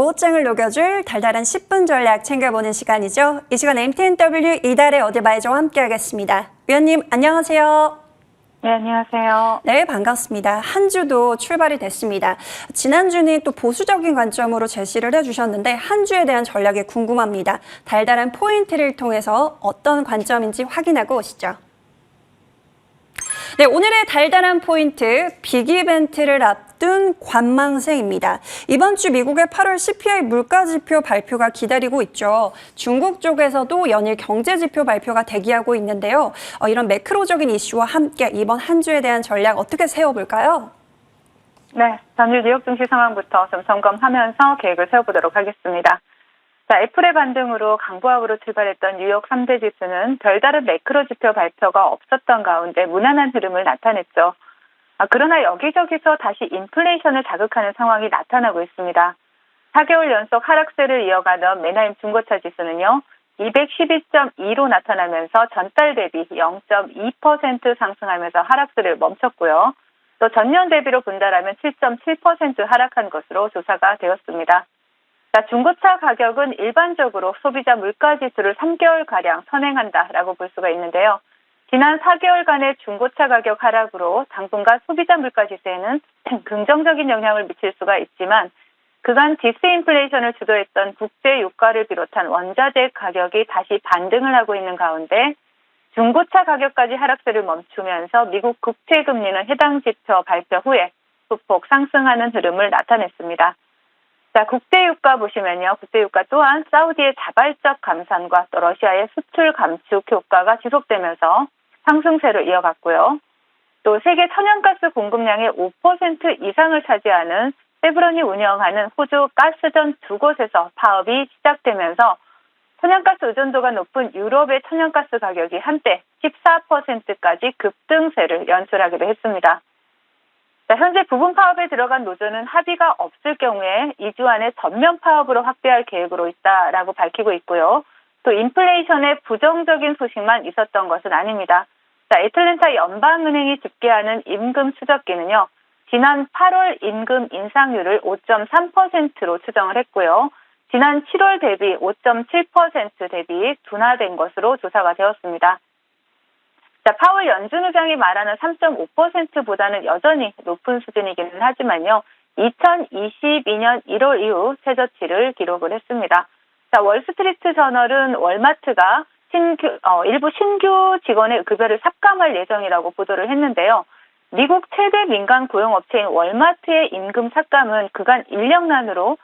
모호증을 녹여줄 달달한 10분 전략 챙겨보는 시간이죠. 이 시간 MTNW 이달의 어드바이저와 함께하겠습니다. 위원님 안녕하세요. 네, 안녕하세요. 네, 반갑습니다. 한 주도 출발이 됐습니다. 지난주는 또 보수적인 관점으로 제시를 해주셨는데 한 주에 대한 전략이 궁금합니다. 달달한 포인트를 통해서 어떤 관점인지 확인하고 오시죠. 네, 오늘의 달달한 포인트, 빅 이벤트를 앞둔 관망세입니다. 이번 주 미국의 8월 CPI 물가지표 발표가 기다리고 있죠. 중국 쪽에서도 연일 경제지표 발표가 대기하고 있는데요. 이런 매크로적인 이슈와 함께 이번 한 주에 대한 전략 어떻게 세워볼까요? 네, 전일 뉴욕 증시 상황부터 좀 점검하면서 계획을 세워보도록 하겠습니다. 자, 애플의 반등으로 강보합으로 출발했던 뉴욕 3대 지수는 별다른 매크로 지표 발표가 없었던 가운데 무난한 흐름을 나타냈죠. 그러나 여기저기서 다시 인플레이션을 자극하는 상황이 나타나고 있습니다. 4개월 연속 하락세를 이어가던 맨하임 중고차 지수는요, 212.2로 나타나면서 전달 대비 0.2% 상승하면서 하락세를 멈췄고요. 또 전년 대비로 본다라면 7.7% 하락한 것으로 조사가 되었습니다. 자, 중고차 가격은 일반적으로 소비자 물가지수를 3개월가량 선행한다라고 볼 수가 있는데요. 지난 4개월간의 중고차 가격 하락으로 당분간 소비자 물가지수에는 긍정적인 영향을 미칠 수가 있지만 그간 디스인플레이션을 주도했던 국제 유가를 비롯한 원자재 가격이 다시 반등을 하고 있는 가운데 중고차 가격까지 하락세를 멈추면서 미국 국채금리는 해당 지표 발표 후에 소폭 상승하는 흐름을 나타냈습니다. 자, 국제유가 보시면요. 국제유가 또한 사우디의 자발적 감산과 또 러시아의 수출 감축 효과가 지속되면서 상승세를 이어갔고요. 또 세계 천연가스 공급량의 5% 이상을 차지하는 세브론이 운영하는 호주 가스전 두 곳에서 파업이 시작되면서 천연가스 의존도가 높은 유럽의 천연가스 가격이 한때 14%까지 급등세를 연출하기도 했습니다. 자, 현재 부분 파업에 들어간 노조는 합의가 없을 경우에 2주 안에 전면 파업으로 확대할 계획으로 있다라고 밝히고 있고요. 또 인플레이션의 부정적인 소식만 있었던 것은 아닙니다. 자, 애틀랜타 연방은행이 집계하는 임금 추적기는요, 지난 8월 임금 인상률을 5.3%로 추정을 했고요. 지난 7월 대비 5.7% 대비 둔화된 것으로 조사가 되었습니다. 자, 파월 연준 의장이 말하는 3.5%보다는 여전히 높은 수준이기는 하지만요. 2022년 1월 이후 최저치를 기록을 했습니다. 자, 월스트리트 저널은 월마트가 일부 신규 직원의 급여를 삭감할 예정이라고 보도를 했는데요. 미국 최대 민간 고용업체인 월마트의 임금 삭감은 그간 인력난으로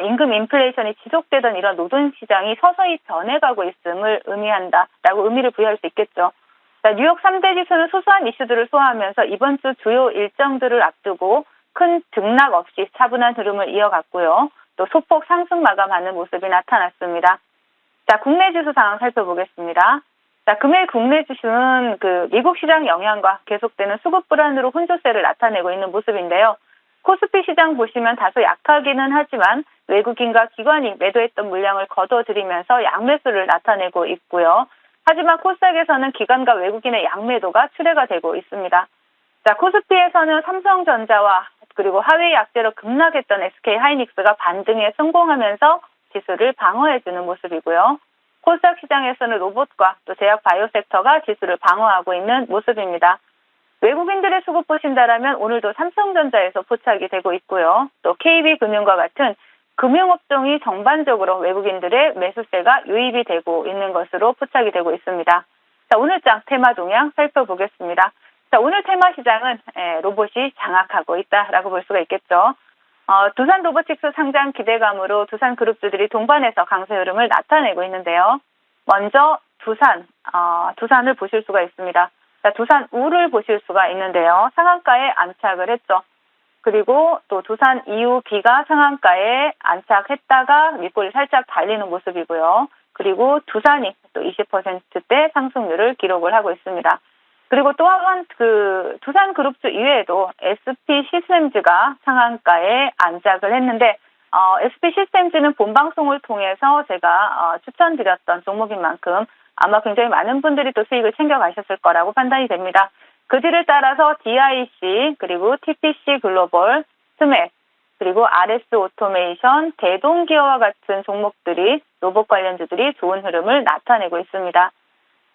임금 인플레이션이 지속되던 이런 노동시장이 서서히 변해가고 있음을 의미한다라고 의미를 부여할 수 있겠죠. 자, 뉴욕 3대 지수는 소소한 이슈들을 소화하면서 이번 주 주요 일정들을 앞두고 큰 등락 없이 차분한 흐름을 이어갔고요. 또 소폭 상승 마감하는 모습이 나타났습니다. 자, 국내 지수 상황 살펴보겠습니다. 자, 금일 국내 지수는 미국 시장 영향과 계속되는 수급 불안으로 혼조세를 나타내고 있는 모습인데요. 코스피 시장 보시면 다소 약하기는 하지만 외국인과 기관이 매도했던 물량을 거둬들이면서 양매수를 나타내고 있고요. 하지만 코스닥에서는 기관과 외국인의 양매도가 출회가 되고 있습니다. 자, 코스피에서는 삼성전자와 그리고 하위 약재로 급락했던 SK하이닉스가 반등에 성공하면서 지수를 방어해주는 모습이고요. 코스닥 시장에서는 로봇과 또 제약 바이오 섹터가 지수를 방어하고 있는 모습입니다. 외국인들의 수급 보신다라면 오늘도 삼성전자에서 포착이 되고 있고요. 또 KB금융과 같은 금융업종이 전반적으로 외국인들의 매수세가 유입이 되고 있는 것으로 포착이 되고 있습니다. 자, 오늘장 테마 동향 살펴보겠습니다. 자, 오늘 테마 시장은 로봇이 장악하고 있다라고 볼 수가 있겠죠. 두산 로보틱스 상장 기대감으로 두산 그룹주들이 동반해서 강세 흐름을 나타내고 있는데요. 먼저 두산을 보실 수가 있습니다. 자, 두산 우를 보실 수가 있는데요. 상한가에 안착을 했죠. 그리고 또 두산 EUB가 상한가에 안착했다가 밑골이 살짝 달리는 모습이고요. 그리고 두산이 또 20%대 상승률을 기록을 하고 있습니다. 그리고 또한 두산 그룹주 이외에도 SP 시스템즈가 상한가에 안착을 했는데 SP 시스템즈는 본방송을 통해서 제가 추천드렸던 종목인 만큼 아마 굉장히 많은 분들이 또 수익을 챙겨가셨을 거라고 판단이 됩니다. 그 뒤를 따라서 DIC 그리고 TPC 글로벌, 스맥, 그리고 RS 오토메이션, 대동기어와 같은 종목들이 로봇 관련주들이 좋은 흐름을 나타내고 있습니다.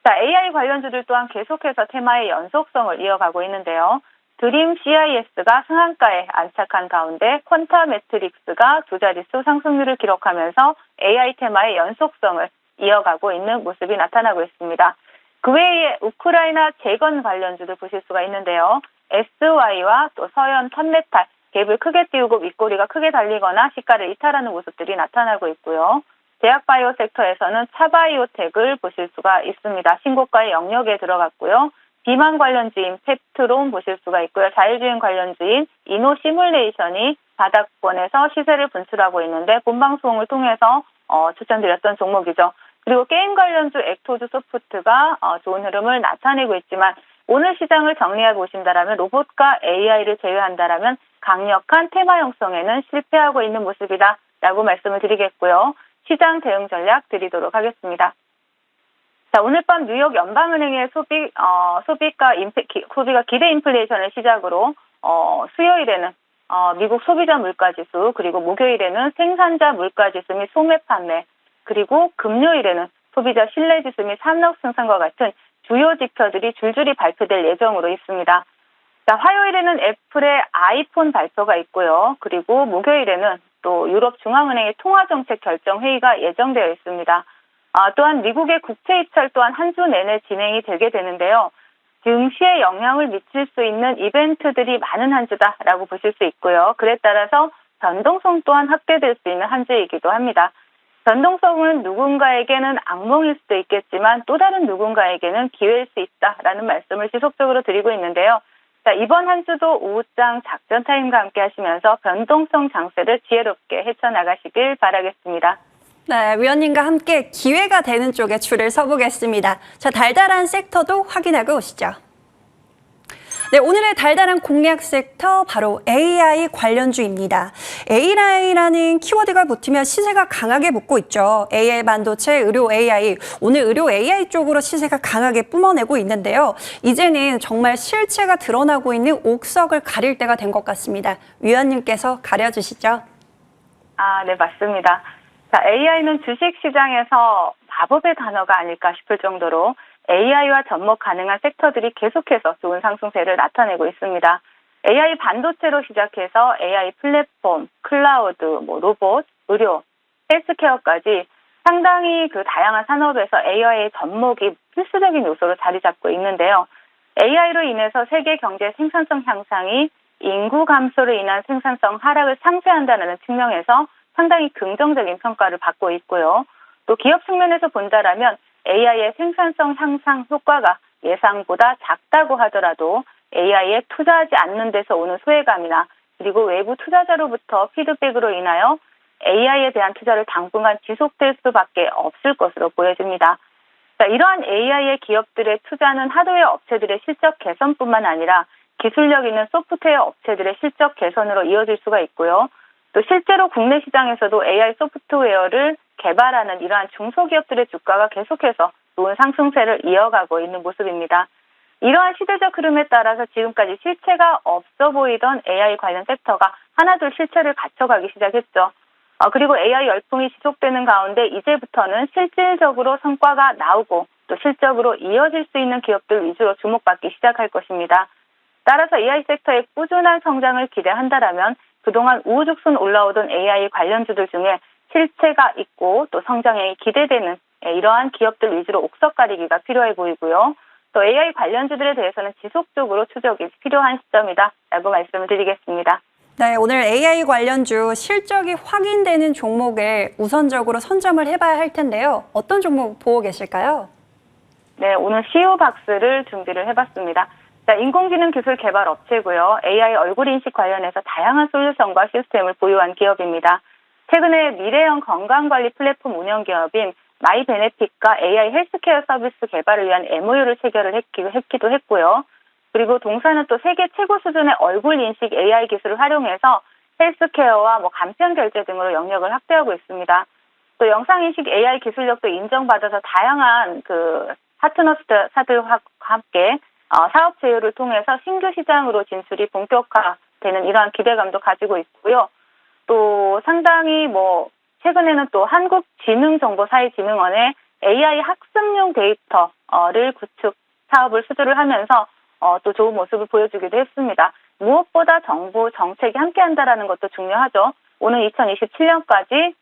자, AI 관련주들 또한 계속해서 테마의 연속성을 이어가고 있는데요. 드림 CIS가 상한가에 안착한 가운데 퀀타 매트릭스가 두 자릿수 상승률을 기록하면서 AI 테마의 연속성을 이어가고 있는 모습이 나타나고 있습니다. 그 외에 우크라이나 재건 관련주도 보실 수가 있는데요. SY와 또 서현 턴메탈, 갭을 크게 띄우고 윗꼬리가 크게 달리거나 시가를 이탈하는 모습들이 나타나고 있고요. 제약바이오 섹터에서는 차바이오텍을 보실 수가 있습니다. 신고가의 영역에 들어갔고요. 비만 관련주인 펩트론 보실 수가 있고요. 자율주행 관련주인 이노시뮬레이션이 바닥권에서 시세를 분출하고 있는데 본방송을 통해서 추천드렸던 종목이죠. 그리고 게임 관련주 액토즈 소프트가 좋은 흐름을 나타내고 있지만 오늘 시장을 정리해 보신다면 로봇과 AI를 제외한다면 강력한 테마 형성에는 실패하고 있는 모습이다라고 말씀을 드리겠고요. 시장 대응 전략 드리도록 하겠습니다. 자, 오늘 밤 뉴욕 연방은행의 소비가 기대 인플레이션을 시작으로 수요일에는 미국 소비자 물가지수, 그리고 목요일에는 생산자 물가지수 및 소매 판매, 그리고 금요일에는 소비자 신뢰지수 및 산업 생산과 같은 주요 지표들이 줄줄이 발표될 예정으로 있습니다. 자, 화요일에는 애플의 아이폰 발표가 있고요. 그리고 목요일에는 또 유럽 중앙은행의 통화정책 결정 회의가 예정되어 있습니다. 또한 미국의 국채 입찰 또한 한 주 내내 진행이 되게 되는데요. 증시에 영향을 미칠 수 있는 이벤트들이 많은 한 주다라고 보실 수 있고요. 그에 따라서 변동성 또한 확대될 수 있는 한 주이기도 합니다. 변동성은 누군가에게는 악몽일 수도 있겠지만 또 다른 누군가에게는 기회일 수 있다라는 말씀을 지속적으로 드리고 있는데요. 자, 이번 한 주도 오후장 작전 타임과 함께 하시면서 변동성 장세를 지혜롭게 헤쳐나가시길 바라겠습니다. 네, 위원님과 함께 기회가 되는 쪽에 줄을 서보겠습니다. 자, 달달한 섹터도 확인하고 오시죠. 네, 오늘의 달달한 공략 섹터 바로 AI 관련주입니다. AI라는 키워드가 붙으면 시세가 강하게 붙고 있죠. AI 반도체, 의료 AI, 오늘 의료 AI 쪽으로 시세가 강하게 뿜어내고 있는데요. 이제는 정말 실체가 드러나고 있는 옥석을 가릴 때가 된 것 같습니다. 위원님께서 가려주시죠. 네, 맞습니다. 자, AI는 주식시장에서 마법의 단어가 아닐까 싶을 정도로 AI와 접목 가능한 섹터들이 계속해서 좋은 상승세를 나타내고 있습니다. AI 반도체로 시작해서 AI 플랫폼, 클라우드, 로봇, 의료, 헬스케어까지 상당히 그 다양한 산업에서 AI의 접목이 필수적인 요소로 자리 잡고 있는데요. AI로 인해서 세계 경제 생산성 향상이 인구 감소로 인한 생산성 하락을 상쇄한다는 측면에서 상당히 긍정적인 평가를 받고 있고요. 또 기업 측면에서 본다라면 AI의 생산성 향상 효과가 예상보다 작다고 하더라도 AI에 투자하지 않는 데서 오는 소외감이나 그리고 외부 투자자로부터 피드백으로 인하여 AI에 대한 투자를 당분간 지속될 수밖에 없을 것으로 보여집니다. 자, 이러한 AI의 기업들의 투자는 하드웨어 업체들의 실적 개선뿐만 아니라 기술력 있는 소프트웨어 업체들의 실적 개선으로 이어질 수가 있고요. 또 실제로 국내 시장에서도 AI 소프트웨어를 개발하는 이러한 중소기업들의 주가가 계속해서 좋은 상승세를 이어가고 있는 모습입니다. 이러한 시대적 흐름에 따라서 지금까지 실체가 없어 보이던 AI 관련 섹터가 하나둘 실체를 갖춰가기 시작했죠. 그리고 AI 열풍이 지속되는 가운데 이제부터는 실질적으로 성과가 나오고 또 실적으로 이어질 수 있는 기업들 위주로 주목받기 시작할 것입니다. 따라서 AI 섹터의 꾸준한 성장을 기대한다라면 그동안 우후죽순 올라오던 AI 관련주들 중에 실체가 있고 또 성장이 기대되는 이러한 기업들 위주로 옥석 가리기가 필요해 보이고요. 또 AI 관련주들에 대해서는 지속적으로 추적이 필요한 시점이다라고 말씀을 드리겠습니다. 네, 오늘 AI 관련주 실적이 확인되는 종목을 우선적으로 선점을 해봐야 할 텐데요. 어떤 종목 보고 계실까요? 네, 오늘 CEO 박스를 준비를 해봤습니다. 자, 인공지능 기술 개발 업체고요. AI 얼굴 인식 관련해서 다양한 솔루션과 시스템을 보유한 기업입니다. 최근에 미래형 건강관리 플랫폼 운영 기업인 마이베네핏과 AI 헬스케어 서비스 개발을 위한 MOU를 체결을 했기도 했고요. 그리고 동사는 또 세계 최고 수준의 얼굴 인식 AI 기술을 활용해서 헬스케어와 간편 결제 등으로 영역을 확대하고 있습니다. 또 영상 인식 AI 기술력도 인정받아서 다양한 파트너사들과 함께 사업 제휴를 통해서 신규 시장으로 진출이 본격화되는 이러한 기대감도 가지고 있고요. 또 상당히 최근에는 또 한국지능정보사회진흥원의 AI 학습용 데이터를 구축 사업을 수주를 하면서 또 좋은 모습을 보여주기도 했습니다. 무엇보다 정부 정책이 함께한다라는 것도 중요하죠. 오는 2027년까지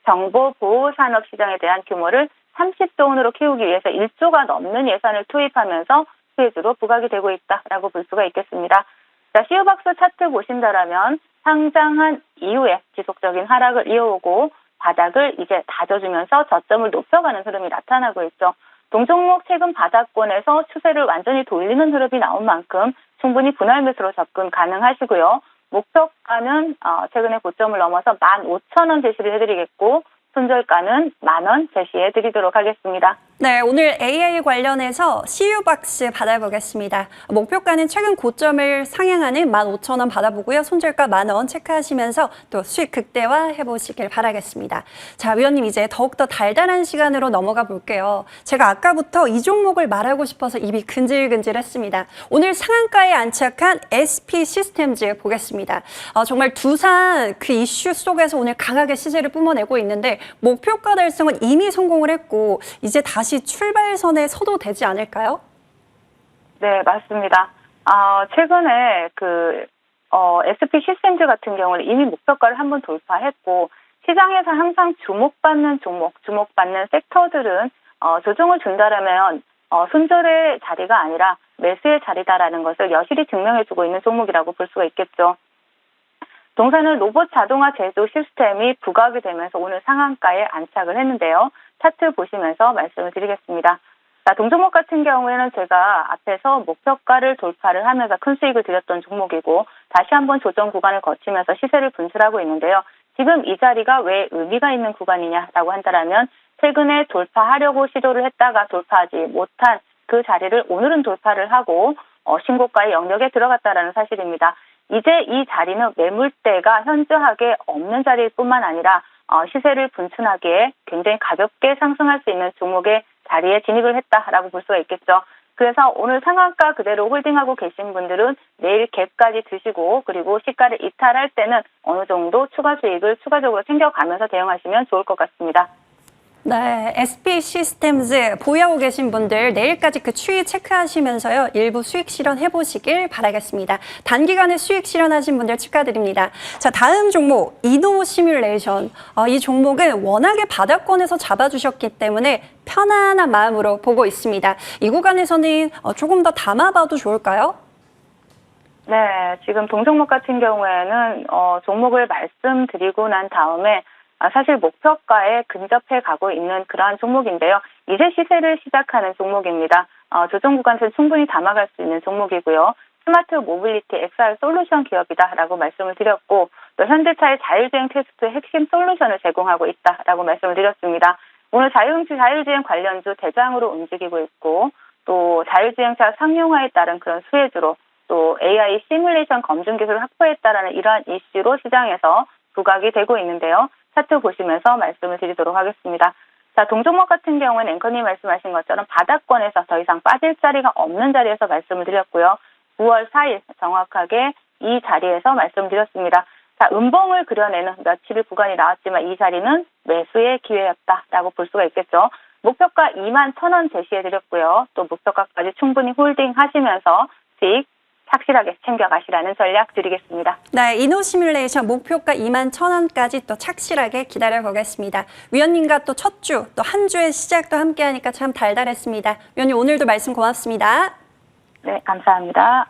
정보보호산업 시장에 대한 규모를 30조 원으로 키우기 위해서 1조가 넘는 예산을 투입하면서 수혜주로 부각이 되고 있다라고 볼 수가 있겠습니다. 자, 시우박스 차트 보신다라면 상장한 이후에 지속적인 하락을 이어오고 바닥을 이제 다져주면서 저점을 높여가는 흐름이 나타나고 있죠. 동종목 최근 바닥권에서 추세를 완전히 돌리는 흐름이 나온 만큼 충분히 분할 매수로 접근 가능하시고요. 목표가는 최근에 고점을 넘어서 15,000원 제시를 해드리겠고 손절가는 10,000원 제시해드리도록 하겠습니다. 네, 오늘 AI 관련해서 CU박스 받아보겠습니다. 목표가는 최근 고점을 상향하는 15,000원 받아보고요. 손절가 10,000원 체크하시면서 또 수익 극대화 해보시길 바라겠습니다. 자, 위원님 이제 더욱더 달달한 시간으로 넘어가 볼게요. 제가 아까부터 이 종목을 말하고 싶어서 입이 근질근질했습니다. 오늘 상한가에 안착한 SP 시스템즈 보겠습니다. 정말 두산 그 이슈 속에서 오늘 강하게 시세를 뿜어내고 있는데 목표가 달성은 이미 성공을 했고 이제 다시 출발선에 서도 되지 않을까요? 네, 맞습니다. 최근에 SP 시스템즈 같은 경우는 이미 목표가를 한번 돌파했고 시장에서 항상 주목받는 종목, 주목받는 섹터들은 조정을 준다라면 손절의 자리가 아니라 매수의 자리다라는 것을 여실히 증명해주고 있는 종목이라고 볼 수가 있겠죠. 동사는 로봇 자동화 제조 시스템이 부각이 되면서 오늘 상한가에 안착을 했는데요. 차트 보시면서 말씀을 드리겠습니다. 자, 동종목 같은 경우에는 제가 앞에서 목표가를 돌파를 하면서 큰 수익을 드렸던 종목이고 다시 한번 조정 구간을 거치면서 시세를 분출하고 있는데요. 지금 이 자리가 왜 의미가 있는 구간이냐라고 한다면 최근에 돌파하려고 시도를 했다가 돌파하지 못한 그 자리를 오늘은 돌파를 하고 신고가의 영역에 들어갔다라는 사실입니다. 이제 이 자리는 매물대가 현저하게 없는 자리일 뿐만 아니라 시세를 분출하기에 굉장히 가볍게 상승할 수 있는 종목의 자리에 진입을 했다라고 볼 수가 있겠죠. 그래서 오늘 상한가 그대로 홀딩하고 계신 분들은 내일 갭까지 드시고 그리고 시가를 이탈할 때는 어느 정도 추가 수익을 추가적으로 챙겨가면서 대응하시면 좋을 것 같습니다. 네, SP 시스템즈 보유하고 계신 분들 내일까지 그 추이 체크하시면서요. 일부 수익 실현해 보시길 바라겠습니다. 단기간에 수익 실현하신 분들 축하드립니다. 자, 다음 종목 이노 시뮬레이션. 이 종목은 워낙에 바닥권에서 잡아주셨기 때문에 편안한 마음으로 보고 있습니다. 이 구간에서는 조금 더 담아봐도 좋을까요? 네, 지금 동종목 같은 경우에는 종목을 말씀드리고 난 다음에 사실 목표가에 근접해 가고 있는 그러한 종목인데요. 이제 시세를 시작하는 종목입니다. 조정 구간에서 충분히 담아갈 수 있는 종목이고요. 스마트 모빌리티 XR 솔루션 기업이다라고 말씀을 드렸고 또 현대차의 자율주행 테스트의 핵심 솔루션을 제공하고 있다라고 말씀을 드렸습니다. 오늘 자율주행 관련주 대장으로 움직이고 있고 또 자율주행차 상용화에 따른 그런 수혜주로 또 AI 시뮬레이션 검증 기술을 확보했다라는 이러한 이슈로 시장에서 부각이 되고 있는데요. 차트 보시면서 말씀을 드리도록 하겠습니다. 자, 동종목 같은 경우는 앵커님 말씀하신 것처럼 바닥권에서 더 이상 빠질 자리가 없는 자리에서 말씀을 드렸고요. 9월 4일 정확하게 이 자리에서 말씀드렸습니다. 자, 음봉을 그려내는 며칠의 구간이 나왔지만 이 자리는 매수의 기회였다라고 볼 수가 있겠죠. 목표가 21,000원 제시해드렸고요. 또 목표가까지 충분히 홀딩하시면서 수익 착실하게 챙겨가시라는 전략 드리겠습니다. 네, 이노 시뮬레이션 목표가 21,000원까지 또 착실하게 기다려보겠습니다. 위원님과 또 첫 주, 또 한 주의 시작도 함께하니까 참 달달했습니다. 위원님 오늘도 말씀 고맙습니다. 네, 감사합니다.